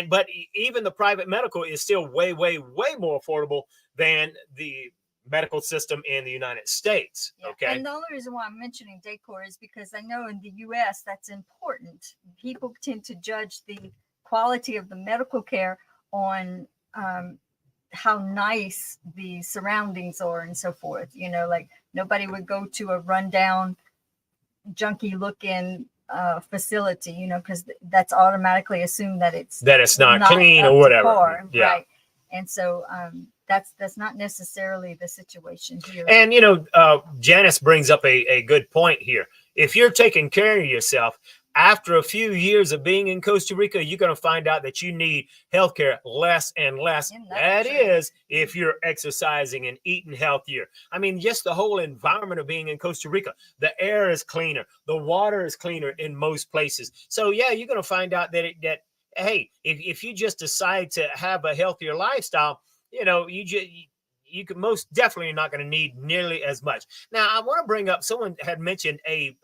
but even the private medical is still way, way, way more affordable than the medical system in the United States. Okay. And the only reason why I'm mentioning decor is because I know in the US that's important. People tend to judge the quality of the medical care on how nice the surroundings are and so forth. Like nobody would go to a rundown, junky looking facility, because that's automatically assumed that it's not clean or whatever. Par, right. And so that's not necessarily the situation here. And Janice brings up a good point here. If you're taking care of yourself, after a few years of being in Costa Rica, you're going to find out that you need healthcare less and less. That is, if you're exercising and eating healthier. I mean, just the whole environment of being in Costa Rica. The air is cleaner. The water is cleaner in most places. So, yeah, you're going to find out that hey, if you just decide to have a healthier lifestyle, you can most definitely not going to need nearly as much. Now, I want to bring up, someone had mentioned a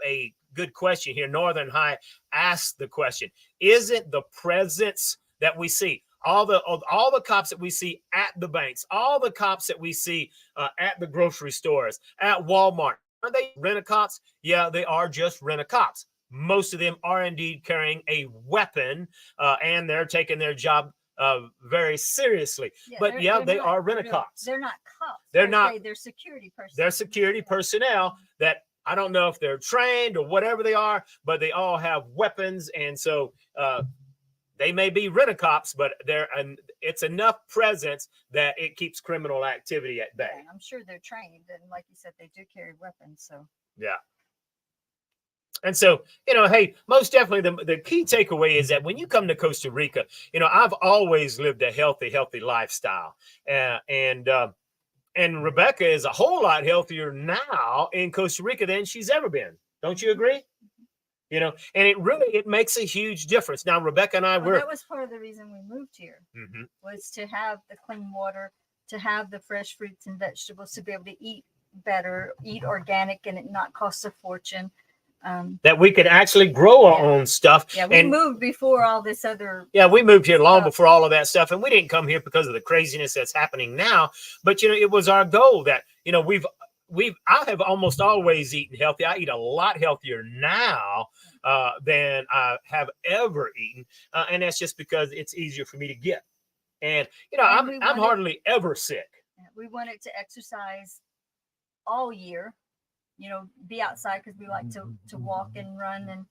good question here. Northern High asked the question, isn't the presence that we see, all the cops that we see at the banks, all the cops that we see at the grocery stores, at Walmart, Are they rent-a-cops? Yeah, they are just rent-a-cops. Most of them are indeed carrying a weapon, and they're taking their job very seriously. Yeah, but yeah, they not are rent-a-cops. They're not cops. They're not. They're security personnel. They're security personnel that I don't know if they're trained or whatever they are, but they all have weapons, and so they may be rent-a-cops, but it's enough presence that it keeps criminal activity at bay. Yeah, I'm sure they're trained, and like you said, they do carry weapons. So yeah. And so, hey, most definitely the key takeaway is that when you come to Costa Rica, I've always lived a healthy lifestyle. And Rebecca is a whole lot healthier now in Costa Rica than she's ever been. Don't you agree? And it makes a huge difference. Now, Rebecca and I that was part of the reason we moved here, was to have the clean water, to have the fresh fruits and vegetables, to be able to eat better, eat organic, and it not cost a fortune. That we could actually grow our own stuff. Yeah, we moved before all this other. Yeah, we moved here long before all of that stuff, and we didn't come here because of the craziness that's happening now. But it was our goal that I have almost always eaten healthy. I eat a lot healthier now than I have ever eaten, and that's just because it's easier for me to get. And I'm hardly ever sick. We wanted to exercise all year. Be outside because we like to walk and run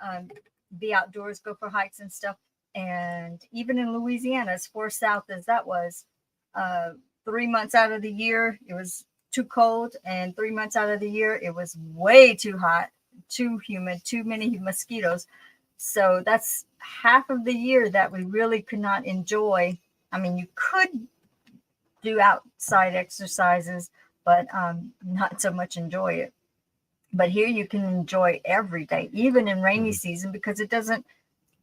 and be outdoors, go for hikes and stuff. And even in Louisiana, as far south as that was, 3 months out of the year, it was too cold. And 3 months out of the year, it was way too hot, too humid, too many mosquitoes. So that's half of the year that we really could not enjoy. I mean, you could do outside exercises, but not so much enjoy it. But here you can enjoy every day, even in rainy season, because it doesn't.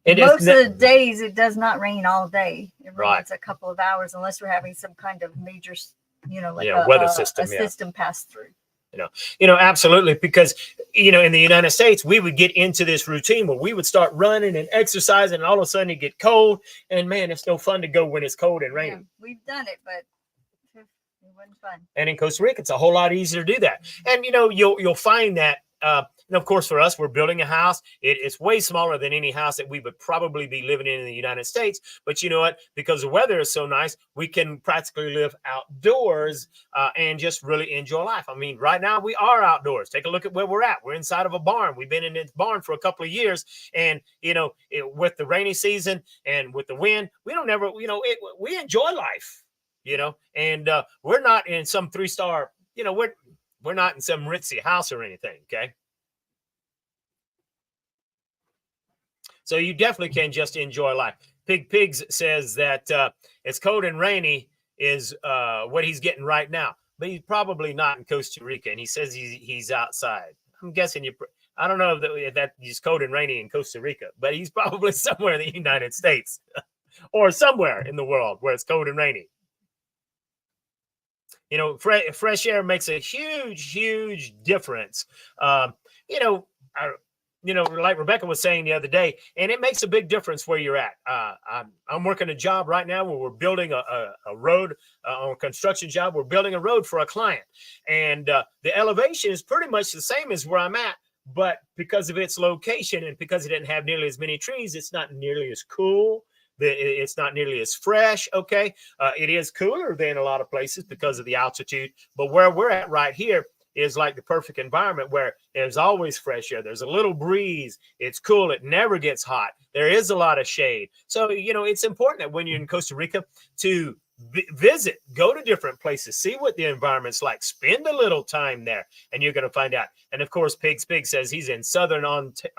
Most of the days it does not rain all day. It rains a couple of hours, unless we're having some kind of major, like a weather system, system pass through. Absolutely, because in the United States, we would get into this routine where we would start running and exercising, and all of a sudden it get cold, and man, it's no fun to go when it's cold and raining. Yeah, we've done it, but it wasn't fun. And in Costa Rica, it's a whole lot easier to do that. And you'll find that. And of course, for us, we're building a house. It's way smaller than any house that we would probably be living in the United States. But you know what? Because the weather is so nice, we can practically live outdoors and just really enjoy life. I mean, right now we are outdoors. Take a look at where we're at. We're inside of a barn. We've been in this barn for a couple of years. And, with the rainy season and with the wind, we don't ever, we enjoy life, and we're not in some 3-star, we're not in some ritzy house or anything, okay? So you definitely can just enjoy life. Pigs says that it's cold and rainy is what he's getting right now, but he's probably not in Costa Rica, and he says he's outside. I'm guessing I don't know if that is cold and rainy in Costa Rica, but he's probably somewhere in the United States or somewhere in the world where it's cold and rainy. Fresh air makes a huge difference. Like Rebecca was saying the other day, and it makes a big difference where you're at. I'm working a job right now where we're building a road on a construction job. We're building a road for a client, and the elevation is pretty much the same as where I'm at, but because of its location and because it didn't have nearly as many trees, it's not nearly as cool. It's not nearly as fresh. Okay. It is cooler than a lot of places because of the altitude, but where we're at right here is like the perfect environment where there's always fresh air. There's a little breeze. It's cool. It never gets hot. There is a lot of shade. So, it's important that when you're in Costa Rica to visit, go to different places, see what the environment's like, spend a little time there, and you're going to find out. And of course, Pig says he's in Southern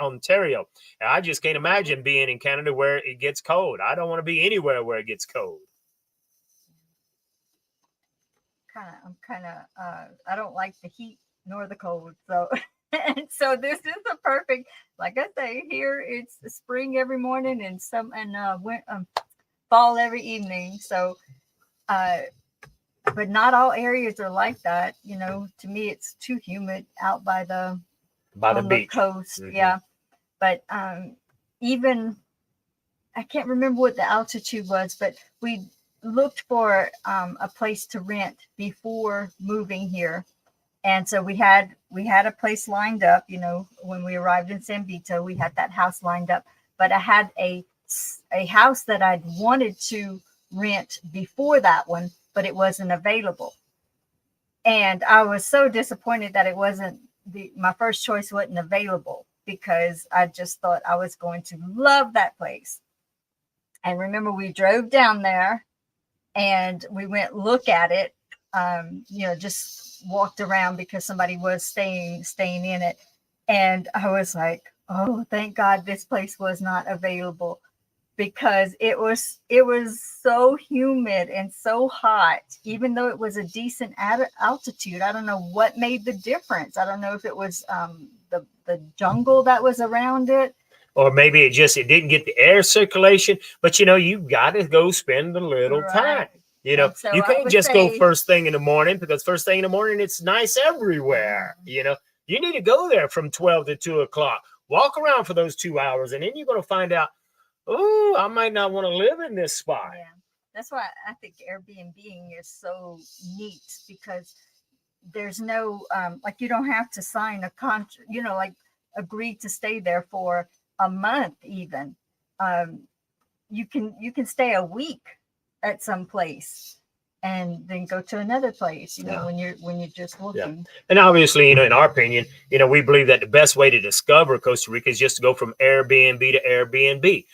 Ontario. I just can't imagine being in Canada where it gets cold. I don't want to be anywhere where it gets cold. I don't like the heat nor the cold. So, and so this is a perfect, like I say, here it's spring every morning and fall every evening. So, but not all areas are like that. To me, it's too humid out by the beach coast. Mm-hmm. Yeah. But, even, I can't remember what the altitude was, but we looked for a place to rent before moving here, And so we had a place lined up, you know, when we arrived in San Vito, we had that house lined up, but I had a house that I'd wanted to rent before that one, but it wasn't available. And I was so disappointed that it wasn't my first choice wasn't available, because I just thought I was going to love that place. And remember, we drove down there and we went look at it, you know, just walked around because somebody was staying in it. And I was like, oh, thank God this place was not available, because it was so humid and so hot, even though it was a decent altitude. I don't know what made the difference. I don't know if it was the jungle that was around it, or maybe it didn't get the air circulation. But you know, you've got to go spend a little time. You know, so you can't just go first thing in the morning, because first thing in the morning, it's nice everywhere. You know, you need to go there from 12 to 2 o'clock, walk around for those 2 hours, and then you're going to find out, oh, I might not want to live in this spot. Yeah, that's why I think Airbnb is so neat, because there's no, like, you don't have to sign a contract, you know, like agree to stay there for a month even. You can stay a week at some place and then go to another place, you know, when you're just looking. Yeah. And obviously, you know, in our opinion, you know, we believe that the best way to discover Costa Rica is just to go from Airbnb to Airbnb.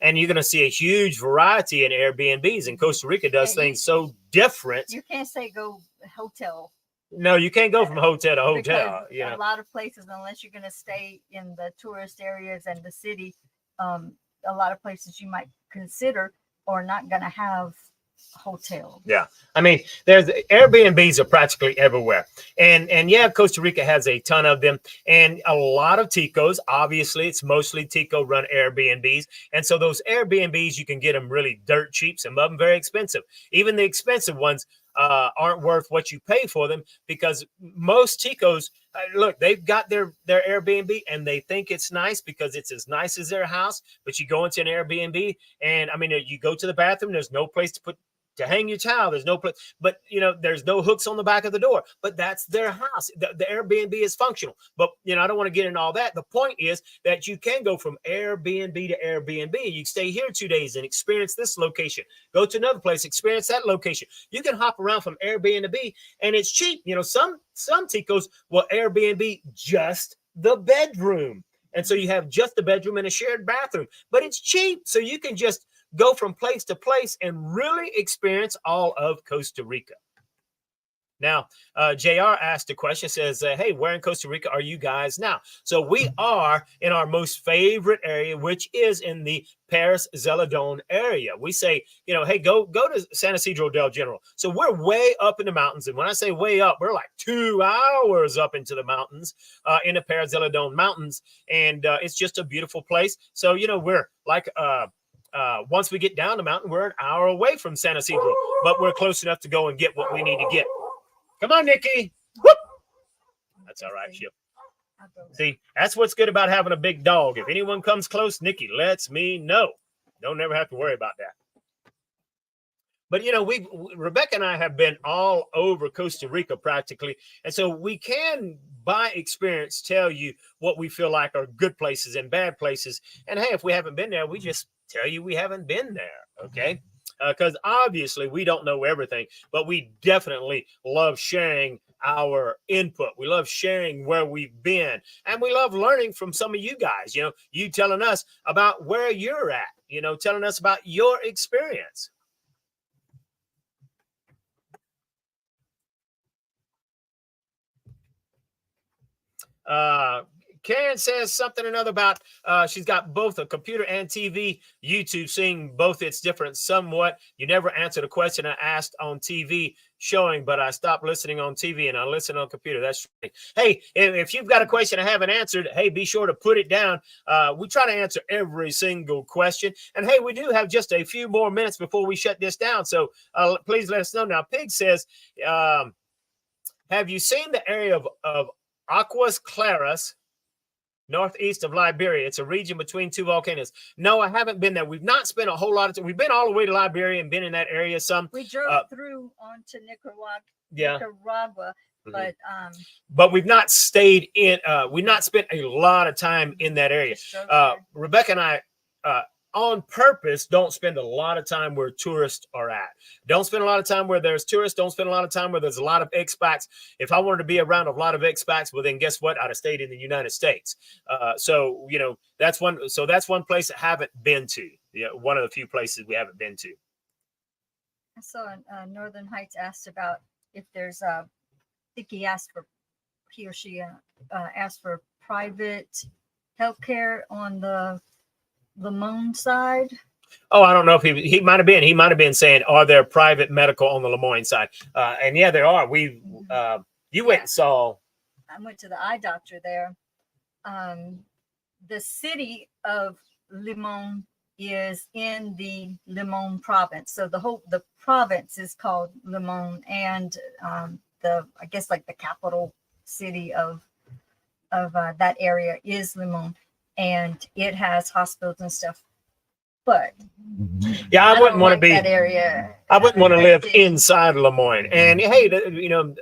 And you're going to see a huge variety in Airbnbs, and Costa Rica does things so different. You can't say go hotel. No, you can't go from hotel to hotel. Because a lot of places, unless you're going to stay in the tourist areas and the city, a lot of places you might consider are not going to have hotels. Yeah, I mean, there's Airbnbs are practically everywhere, and yeah, Costa Rica has a ton of them, and a lot of Ticos. Obviously, it's mostly Tico run Airbnbs, and so those Airbnbs, you can get them really dirt cheap. Some of them very expensive. Even the expensive ones aren't worth what you pay for them, because most Ticos, look, they've got their Airbnb and they think it's nice because it's as nice as their house. But you go into an Airbnb and, I mean, you go to the bathroom, there's no place to hang your towel. There's no place, but you know, there's no hooks on the back of the door, but that's their house. The Airbnb is functional, but you know, I don't want to get into all that. The point is that you can go from Airbnb to Airbnb. You stay here 2 days and experience this location, go to another place, experience that location. You can hop around from Airbnb and it's cheap. You know, some Ticos will Airbnb just the bedroom. And so you have just the bedroom and a shared bathroom, but it's cheap. So you can just go from place to place and really experience all of Costa Rica. Now, JR asked a question, says, hey, where in Costa Rica are you guys now? So we are in our most favorite area, which is in the Paris Zeledon area. We say, you know, hey, go to San Isidro del General. So we're way up in the mountains. And when I say way up, we're like 2 hours up into the mountains, in the Paris Zeledon Mountains. And it's just a beautiful place. So, you know, we're like, once we get down the mountain, we're an hour away from San Isidro, but we're close enough to go and get what we need to get. Come on, Nikki. Whoop. That's all right, Chip. See, that's what's good about having a big dog. If anyone comes close, Nikki lets me know. Don't ever have to worry about that. But, you know, Rebecca and I have been all over Costa Rica practically. And so we can, by experience, tell you what we feel like are good places and bad places. And, hey, if we haven't been there, we just tell you we haven't been there, okay? Because obviously we don't know everything, but we definitely love sharing our input. We love sharing where we've been, and we love learning from some of you guys. You know, you telling us about where you're at, you know, telling us about your experience. Karen says something another about she's got both a computer and TV, YouTube, seeing both it's different somewhat. You never answered a question I asked on TV showing, but I stopped listening on TV and I listen on computer. That's right. Hey, if you've got a question I haven't answered, hey, be sure to put it down. We try to answer every single question. And hey, we do have just a few more minutes before we shut this down. So please let us know. Now, Pig says, have you seen the area of Aguas Claras, northeast of Liberia? It's a region between two volcanoes. No, I haven't been there. We've not spent a whole lot of time. We've been all the way to Liberia and been in that area some. We drove through onto Nicaragua. But we've not stayed in. We've not spent a lot of time in that area. Rebecca and I, on purpose, don't spend a lot of time where tourists are at. Don't spend a lot of time where there's tourists. Don't spend a lot of time where there's a lot of expats. If I wanted to be around a lot of expats, well, then guess what? I'd have stayed in the United States. So, you know, that's one place I haven't been to. Yeah, one of the few places we haven't been to. I saw Northern Heights asked about if there's I think he or she asked for private healthcare on the Limon side. Oh, I don't know if he might have been. He might have been saying, "Are there private medical on the Lemoyne side?" And yeah, there are. You went and saw. I went to the eye doctor there. The city of Limon is in the Limon province, so the province is called Limon, and I guess like the capital city of that area is Limon. And it has hospitals and stuff, but yeah, I wouldn't want to be that area. I wouldn't want to live inside Lemoyne. And hey, you know,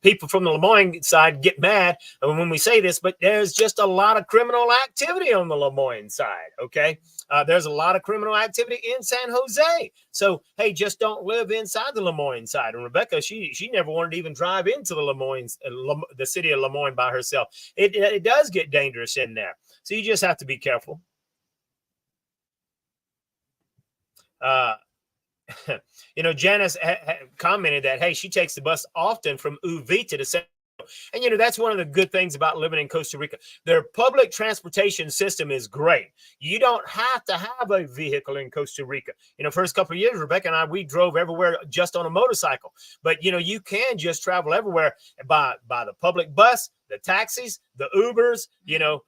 people from the Lemoyne side get mad when we say this, but there's just a lot of criminal activity on the Lemoyne side. Okay, there's a lot of criminal activity in San Jose. So hey, just don't live inside the Lemoyne side. And Rebecca, she never wanted to even drive into the city of Lemoyne by herself. It does get dangerous in there. So you just have to be careful. You know, Janice commented that, hey, she takes the bus often from Uvita to San. And, you know, that's one of the good things about living in Costa Rica. Their public transportation system is great. You don't have to have a vehicle in Costa Rica. You know, first couple of years, Rebecca and I, we drove everywhere just on a motorcycle. But, you know, you can just travel everywhere by the public bus, the taxis, the Ubers, you know.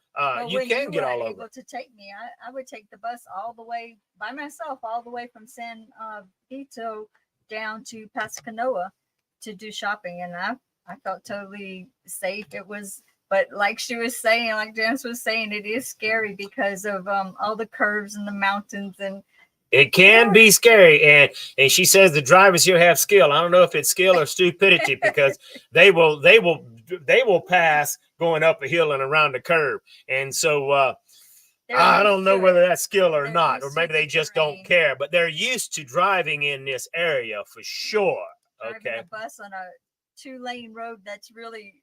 You can get all over. Able to take me, I would take the bus all the way by myself, all the way from San Vito down to Pascanoa to do shopping, and I felt totally safe. It was, but like she was saying, like Janice was saying, it is scary because of all the curves and the mountains, and it can be scary. And she says the drivers here have skill. I don't know if it's skill or stupidity because they will pass going up a hill and around the curve. And so I don't know whether that's skill or not, or maybe they just don't care, but they're used to driving in this area for sure. Okay. A bus on a 2-lane road that's really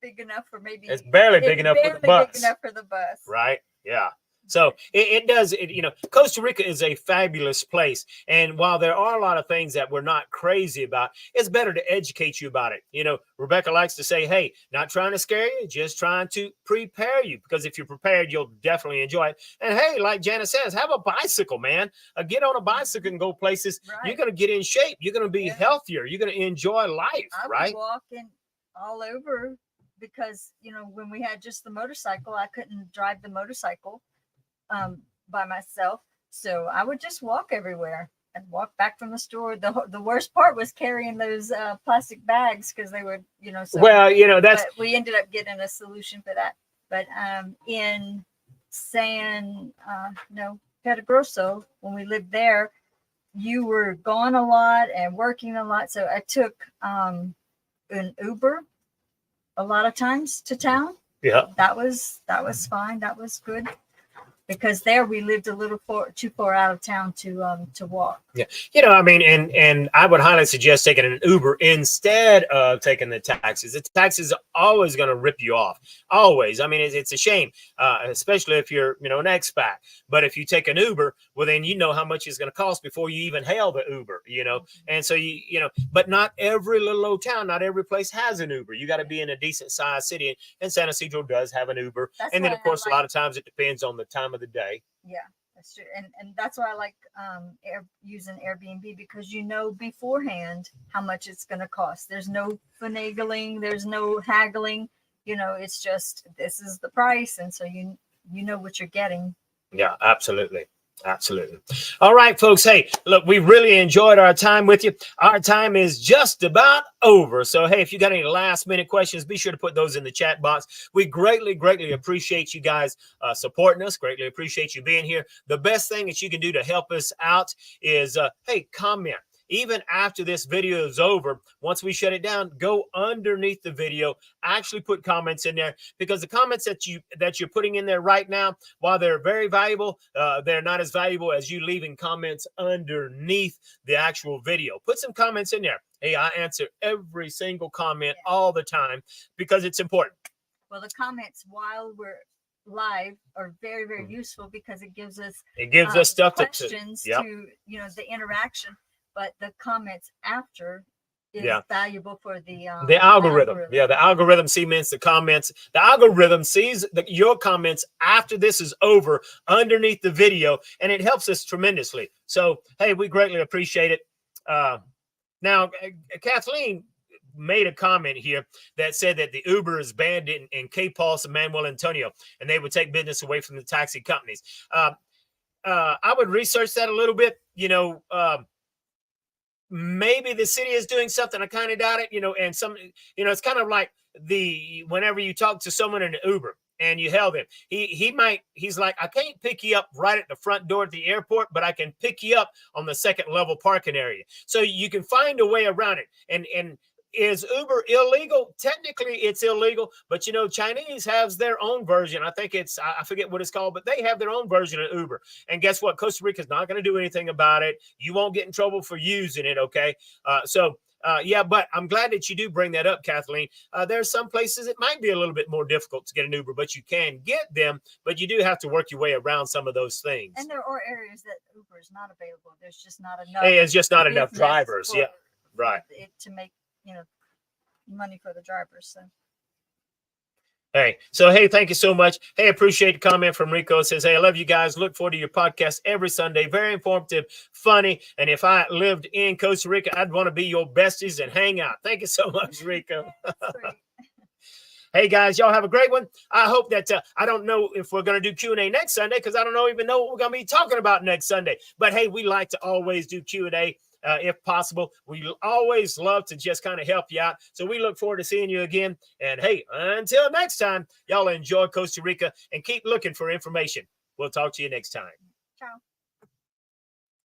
big enough for maybe it's barely big enough for the bus. Big enough for the bus. Right. Yeah. So it does, you know, Costa Rica is a fabulous place. And while there are a lot of things that we're not crazy about, it's better to educate you about it. You know, Rebecca likes to say, hey, not trying to scare you, just trying to prepare you. Because if you're prepared, you'll definitely enjoy it. And hey, like Janice says, have a bicycle, man. Get on a bicycle and go places. Right. You're going to get in shape. You're going to be healthier. You're going to enjoy life, right? I was walking all over because, you know, when we had just the motorcycle, I couldn't drive the motorcycle by myself, so I would just walk everywhere and walk back from the store. The worst part was carrying those plastic bags because they would, you know. So, well, you know, that's we ended up getting a solution for that. But in Pedro Grosso, when we lived there, you were gone a lot and working a lot, so I took an Uber a lot of times to town. Yeah, that was fine. That was good. Because there we lived a little too far out of town to walk. Yeah, you know, I mean, and I would highly suggest taking an Uber instead of taking the taxis. The taxis are always going to rip you off, always. I mean, it's a shame, especially if you're, you know, an expat. But if you take an Uber, well, then you know how much it's going to cost before you even hail the Uber, you know. And so you know, but not every little old town, not every place has an Uber. You got to be in a decent sized city, and San Ysidro does have an Uber. And then of course, a lot of times it depends on the time of the day. Yeah, that's true. And that's why I like using Airbnb, because you know beforehand how much it's going to cost. There's no finagling, there's no haggling, you know, it's just this is the price, and so you know what you're getting. Yeah, absolutely. Absolutely. All right, folks. Hey, look, we really enjoyed our time with you. Our time is just about over. So, hey, if you got any last minute questions, be sure to put those in the chat box. We greatly, greatly appreciate you guys supporting us. Greatly appreciate you being here. The best thing that you can do to help us out is, hey, comment. even after this video is over, once we shut it down, go underneath the video, actually put comments in there, because the comments that you're putting in there right now, while they're very valuable, they're not as valuable as you leaving comments underneath the actual video. Put some comments in there. Hey, I answer every single comment all the time because it's important. Well, the comments while we're live are very, very useful because it gives us stuff questions to the interaction. But the comments after is valuable for the algorithm. Yeah, the algorithm means the comments. The algorithm sees your comments after this is over underneath the video, and it helps us tremendously. So, hey, we greatly appreciate it. Now, Kathleen made a comment here that said that the Uber is banned in Cape Pulse and Manuel Antonio, and they would take business away from the taxi companies. I would research that a little bit. Maybe the city is doing something. I kind of doubt it. And it's kind of like whenever you talk to someone in an Uber and you hail them, he's like, I can't pick you up right at the front door at the airport, but I can pick you up on the second level parking area. So you can find a way around it. And is Uber illegal? Technically, it's illegal, but Chinese has their own version. I think I forget what it's called, but they have their own version of Uber. And guess what? Costa Rica is not going to do anything about it. You won't get in trouble for using it, okay? But I'm glad that you do bring that up, Kathleen. There's some places it might be a little bit more difficult to get an Uber, but you can get them, but you do have to work your way around some of those things. And there are areas that Uber is not available. There's just not enough. Hey, it's just not enough drivers. Right. To make money for the drivers. So hey, thank you so much. Hey, appreciate the comment from Rico. It says, hey, I love you guys. Look forward to your podcast every Sunday. Very informative, funny. And if I lived in Costa Rica, I'd want to be your besties and hang out. Thank you so much, Rico. Hey guys, y'all have a great one. I hope that I don't know if we're going to do Q&A next Sunday, because I don't even know what we're going to be talking about next Sunday. But hey, we like to always do Q&A. If possible, we always love to just kind of help you out. So we look forward to seeing you again. And hey, until next time, y'all enjoy Costa Rica and keep looking for information. We'll talk to you next time. Ciao.